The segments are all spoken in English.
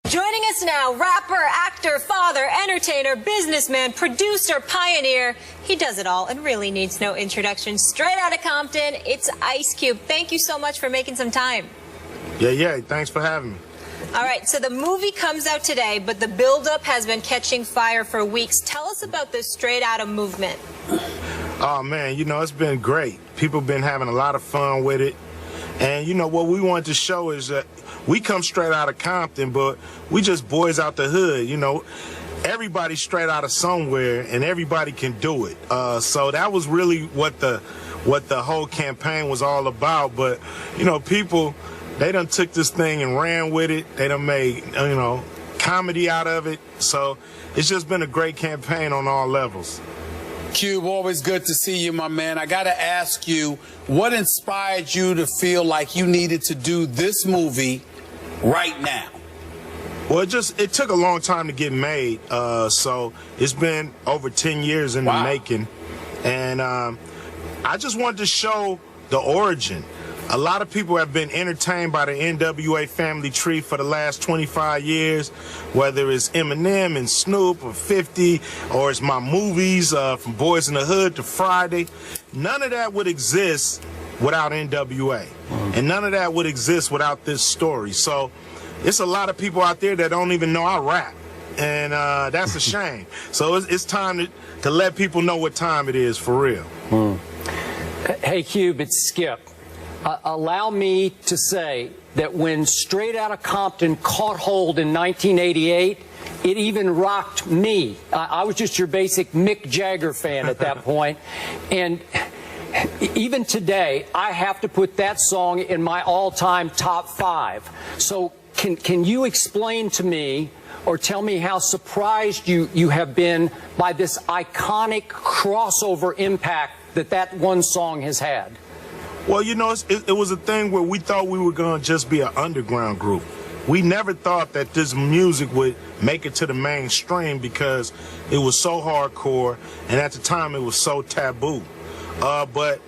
Joining us now, rapper, actor, father, entertainer, businessman, producer, pioneer. He does it all and really needs no introduction. Straight out of Compton, it's Ice Cube. Thank you so much for making some time. Yeah, thanks for having me. All right, so the movie comes out today, but the buildup has been catching fire for weeks. Tell us about this Straight Outta movement. Oh, man, you know, it's been great. People been having a lot of fun with it. And, you know, what we wanted to show is that we come straight out of Compton, but we just boys out the hood, you know. Everybody's straight out of somewhere, and everybody can do it. So that was really what the whole campaign was all about. But, you know, people, they done took this thing and ran with it. They done made, you know, comedy out of it. So it's just been a great campaign on all levels. Cube, always good to see you, my man. I got to ask you, what inspired you to feel like you needed to do this movie right now? Well, it took a long time to get made. So it's been over 10 years in the making. And I just wanted to show the origin. A lot of people have been entertained by the NWA family tree for the last 25 years, whether it's Eminem and Snoop or 50, or it's my movies from Boys in the Hood to Friday. None of that would exist without NWA. And none of that would exist without this story. So it's a lot of people out there that don't even know I rap. And that's a shame. So it's time to let people know what time it is for real. Hey, Cube, it's Skip. Allow me to say that when Straight Outta Compton caught hold in 1988, it even rocked me. I was just your basic Mick Jagger fan at that point. And even today, I have to put that song in my all-time top 5. So can you explain to me or tell me how surprised you have been by this iconic crossover impact that one song has had? Well, you know, it was a thing where we thought we were going to just be an underground group. We never thought that this music would make it to the mainstream because it was so hardcore, and at the time it was so taboo. But,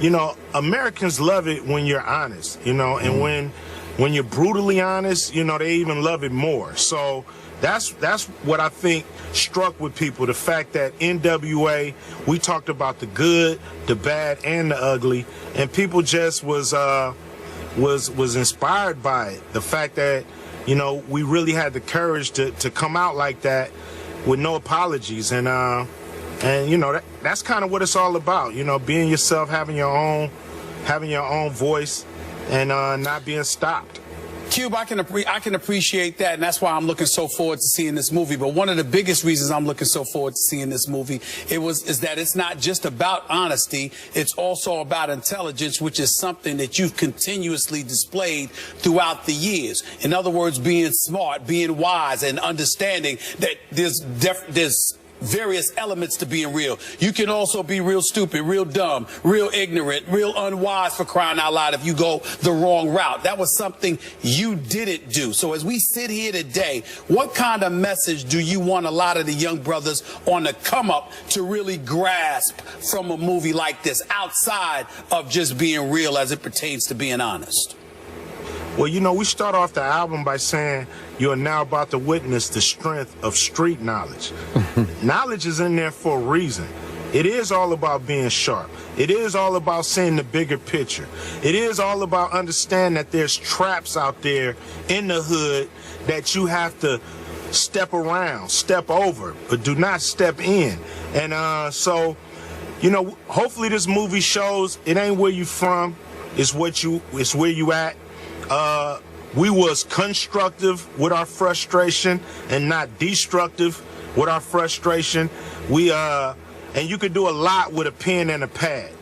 you know, Americans love it when you're honest, you know, and when you're brutally honest, you know, they even love it more. So that's what I think struck with people, the fact that NWA, we talked about the good, the bad, and the ugly, and people just was inspired by it. The fact that, you know, we really had the courage to come out like that with no apologies, and you know, that's kind of what it's all about, you know, being yourself, having your own voice, and not being stopped. Cube, I can appreciate that, and that's why I'm looking so forward to seeing this movie. But one of the biggest reasons I'm looking so forward to seeing this movie is that it's not just about honesty, it's also about intelligence, which is something that you've continuously displayed throughout the years. In other words, being smart, being wise, and understanding that there's various elements to being real. You can also be real stupid, real dumb, real ignorant, real unwise, for crying out loud, if you go the wrong route. That was something you didn't do. So as we sit here today, what kind of message do you want a lot of the young brothers on the come up to really grasp from a movie like this, outside of just being real as it pertains to being honest? Well, you know, we start off the album by saying you are now about to witness the strength of street knowledge. Knowledge is in there for a reason. It is all about being sharp. It is all about seeing the bigger picture. It is all about understanding that there's traps out there in the hood that you have to step around, step over, but do not step in. And so, you know, hopefully this movie shows it ain't where you from, it's where you at. We was constructive with our frustration and not destructive with our frustration. And you could do a lot with a pen and a pad.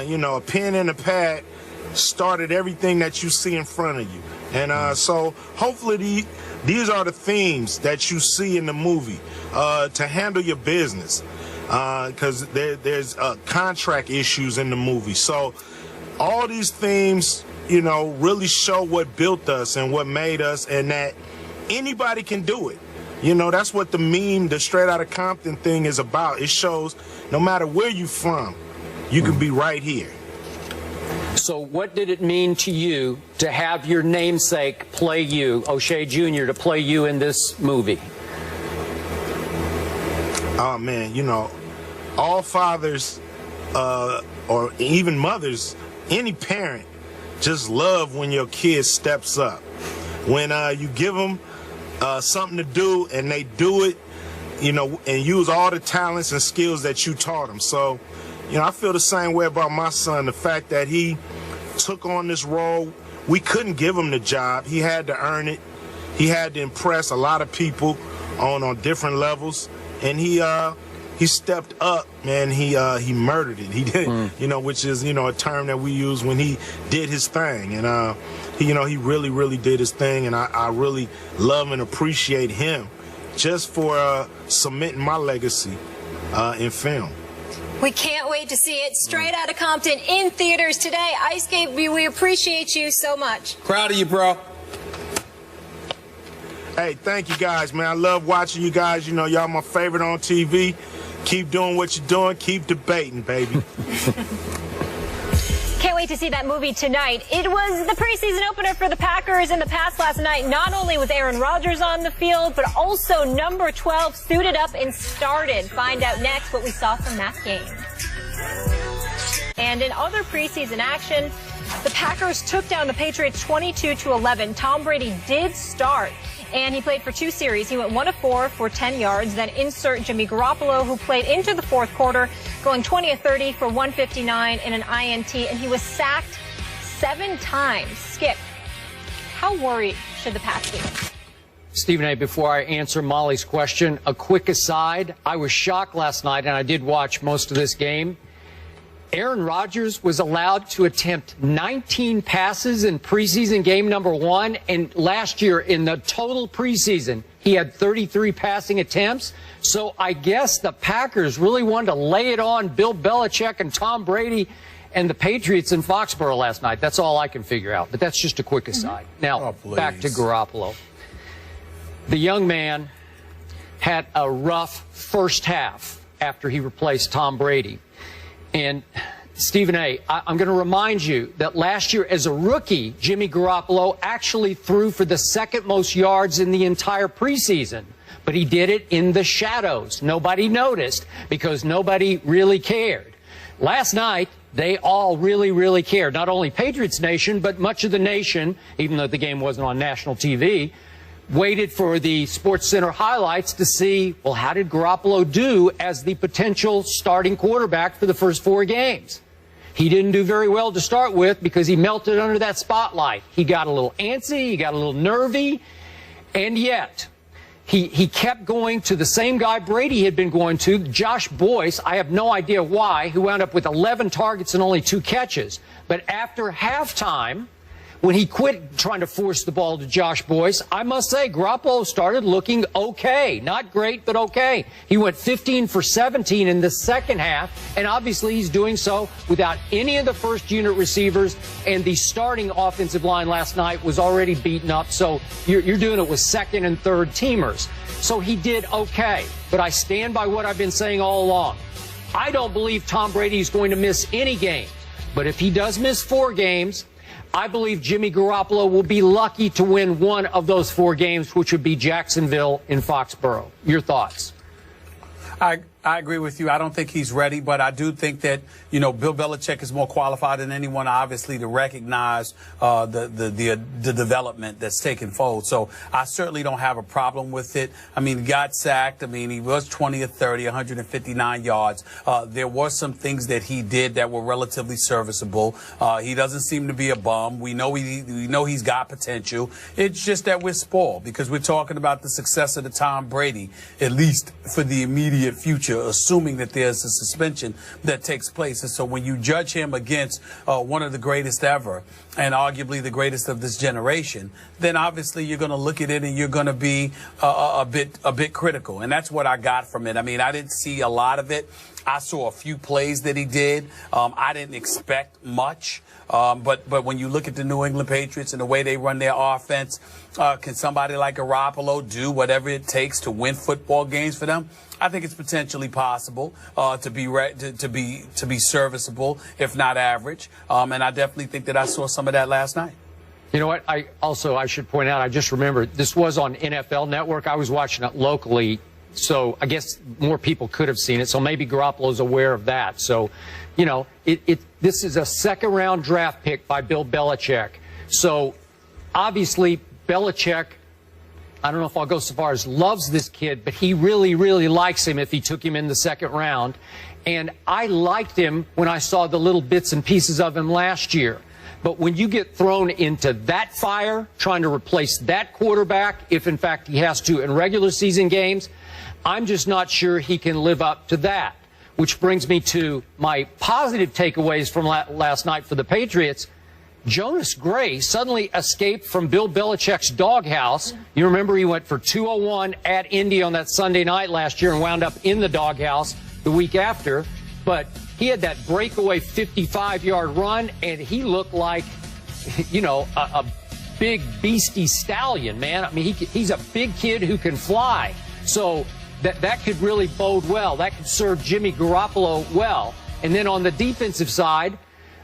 You know, a pen and a pad started everything that you see in front of you. And so hopefully these are the themes that you see in the movie to handle your business, because there's contract issues in the movie. So all these themes, you know, really show what built us and what made us, and that anybody can do it. You know, that's what the meme, the Straight Outta Compton thing is about. It shows no matter where you're from, you can be right here. So what did it mean to you to have your namesake play you, O'Shea Jr., to play you in this movie? Oh, man, you know, all fathers or even mothers, any parent, just love when your kid steps up. When you give them something to do and they do it, you know, and use all the talents and skills that you taught them. So, you know, I feel the same way about my son. The fact that he took on this role, we couldn't give him the job. He had to earn it. He had to impress a lot of people on different levels, and he stepped up, man. He murdered it. He did, you know, which is, you know, a term that we use when he did his thing. And he really, really did his thing, and I really love and appreciate him just for cementing my legacy in film. We can't wait to see it straight out of Compton in theaters today. Ice Cube, we appreciate you so much. Proud of you, bro. Hey, thank you guys, man. I love watching you guys. You know, y'all my favorite on TV. Keep doing what you're doing. Keep debating, baby. Can't wait to see that movie tonight. It was the preseason opener for the Packers in the past last night, not only with Aaron Rodgers on the field, but also number 12 suited up and started. Find out next what we saw from that game. And in other preseason action, the Packers took down the Patriots 22-11. Tom Brady did start, and he played for 2 series. He went 1 of 4 for 10 yards. Then insert Jimmy Garoppolo, who played into the fourth quarter, going 20 of 30 for 159 and an INT, and he was sacked 7 times. Skip, how worried should the Pats be? Stephen A., before I answer Molly's question, a quick aside. I was shocked last night, and I did watch most of this game. Aaron Rodgers was allowed to attempt 19 passes in preseason game number 1, and last year in the total preseason, he had 33 passing attempts. So I guess the Packers really wanted to lay it on Bill Belichick and Tom Brady and the Patriots in Foxborough last night. That's all I can figure out, but that's just a quick aside. Now, back to Garoppolo. The young man had a rough first half after he replaced Tom Brady. And Stephen A., I'm going to remind you that last year as a rookie, Jimmy Garoppolo actually threw for the 2nd most yards in the entire preseason. But he did it in the shadows. Nobody noticed because nobody really cared. Last night, they all really, really cared. Not only Patriots Nation, but much of the nation, even though the game wasn't on national TV, waited for the SportsCenter highlights to see, well, how did Garoppolo do as the potential starting quarterback for the first 4 games? He didn't do very well to start with because he melted under that spotlight. He got a little antsy, he got a little nervy, and yet he kept going to the same guy Brady had been going to, Josh Boyce. I have no idea why, who wound up with 11 targets and only 2 catches. But after halftime, when he quit trying to force the ball to Josh Boyce, I must say, Garoppolo started looking okay. Not great, but okay. He went 15 for 17 in the second half, and obviously he's doing so without any of the first-unit receivers, and the starting offensive line last night was already beaten up, so you're doing it with second and third teamers. So he did okay, but I stand by what I've been saying all along. I don't believe Tom Brady is going to miss any games, but if he does miss 4 games, I believe Jimmy Garoppolo will be lucky to win one of those 4 games, which would be Jacksonville in Foxborough. Your thoughts? I agree with you. I don't think he's ready, but I do think that, you know, Bill Belichick is more qualified than anyone, obviously, to recognize the development that's taken fold. So I certainly don't have a problem with it. I mean, he got sacked. I mean, he was 20 of 30, 159 yards. There were some things that he did that were relatively serviceable. He doesn't seem to be a bum. We know he's got potential. It's just that we're spoiled because we're talking about the success of the Tom Brady, at least for the immediate future, assuming that there's a suspension that takes place. And so when you judge him against one of the greatest ever and arguably the greatest of this generation, then obviously you're going to look at it and you're going to be a bit critical. And that's what I got from it. I mean, I didn't see a lot of it. I saw a few plays that he did. I didn't expect much. But when you look at the New England Patriots and the way they run their offense, can somebody like Garoppolo do whatever it takes to win football games for them? I think it's potentially possible to be serviceable, if not average. And I definitely think that I saw some of that last night. You know what? I should point out, I just remembered, this was on NFL Network. I was watching it locally, so I guess more people could have seen it. So maybe Garoppolo's aware of that. So, you know, this is a second-round draft pick by Bill Belichick. So, obviously, Belichick, I don't know if I'll go so far as loves this kid, but he really, really likes him if he took him in the second round. And I liked him when I saw the little bits and pieces of him last year. But when you get thrown into that fire, trying to replace that quarterback, if in fact he has to in regular season games, I'm just not sure he can live up to that. Which brings me to my positive takeaways from last night for the Patriots. Jonas Gray suddenly escaped from Bill Belichick's doghouse. You remember he went for 201 at Indy on that Sunday night last year and wound up in the doghouse the week after. But he had that breakaway 55-yard run, and he looked like, you know, a big beastie stallion, man. I mean, he's a big kid who can fly. So that could really bode well. That could serve Jimmy Garoppolo well. And then on the defensive side,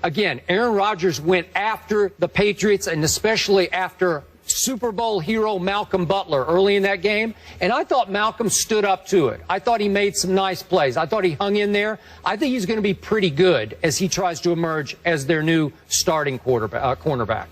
again, Aaron Rodgers went after the Patriots, and especially after Super Bowl hero Malcolm Butler early in that game. And I thought Malcolm stood up to it. I thought he made some nice plays. I thought he hung in there. I think he's going to be pretty good as he tries to emerge as their new starting cornerback.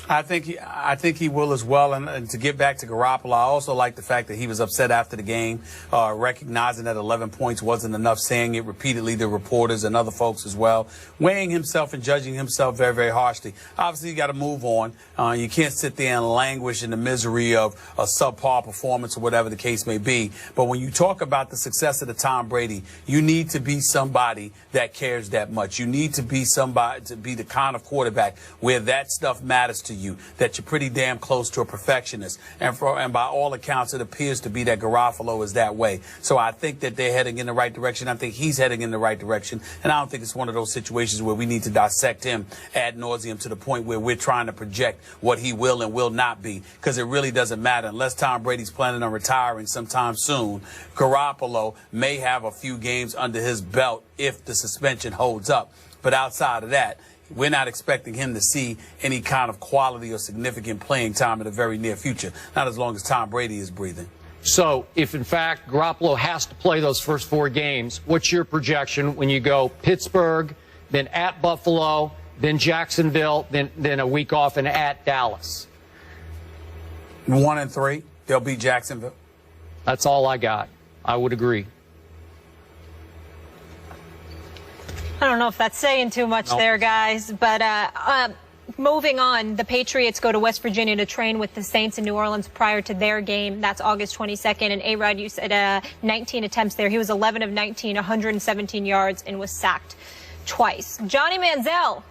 I think he will as well. And to get back to Garoppolo, I also like the fact that he was upset after the game, recognizing that 11 points wasn't enough, saying it repeatedly to reporters and other folks as well, weighing himself and judging himself very, very harshly. Obviously, you got to move on. You can't sit there and languish in the misery of a subpar performance or whatever the case may be. But when you talk about the success of the Tom Brady, you need to be somebody that cares that much. You need to be somebody to be the kind of quarterback where that stuff matters to you, that you're pretty damn close to a perfectionist. And by all accounts, it appears to be that Garoppolo is that way. So I think that they're heading in the right direction. I think he's heading in the right direction. And I don't think it's one of those situations where we need to dissect him ad nauseum to the point where we're trying to project what he will and will not be, because it really doesn't matter. Unless Tom Brady's planning on retiring sometime soon, Garoppolo may have a few games under his belt if the suspension holds up. But outside of that, we're not expecting him to see any kind of quality or significant playing time in the very near future, not as long as Tom Brady is breathing. So if, in fact, Garoppolo has to play those first 4 games, what's your projection when you go Pittsburgh, then at Buffalo, then Jacksonville, then a week off and at Dallas? 1-3. They'll beat Jacksonville. That's all I got. I would agree. I don't know if that's saying too much there, guys, but moving on, the Patriots go to West Virginia to train with the Saints in New Orleans prior to their game. That's August 22nd. And A-Rod, you said 19 attempts there. He was 11 of 19, 117 yards, and was sacked twice. Johnny Manziel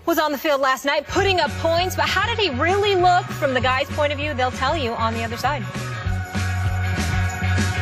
was on the field last night putting up points, but how did he really look from the guy's point of view? They'll tell you on the other side.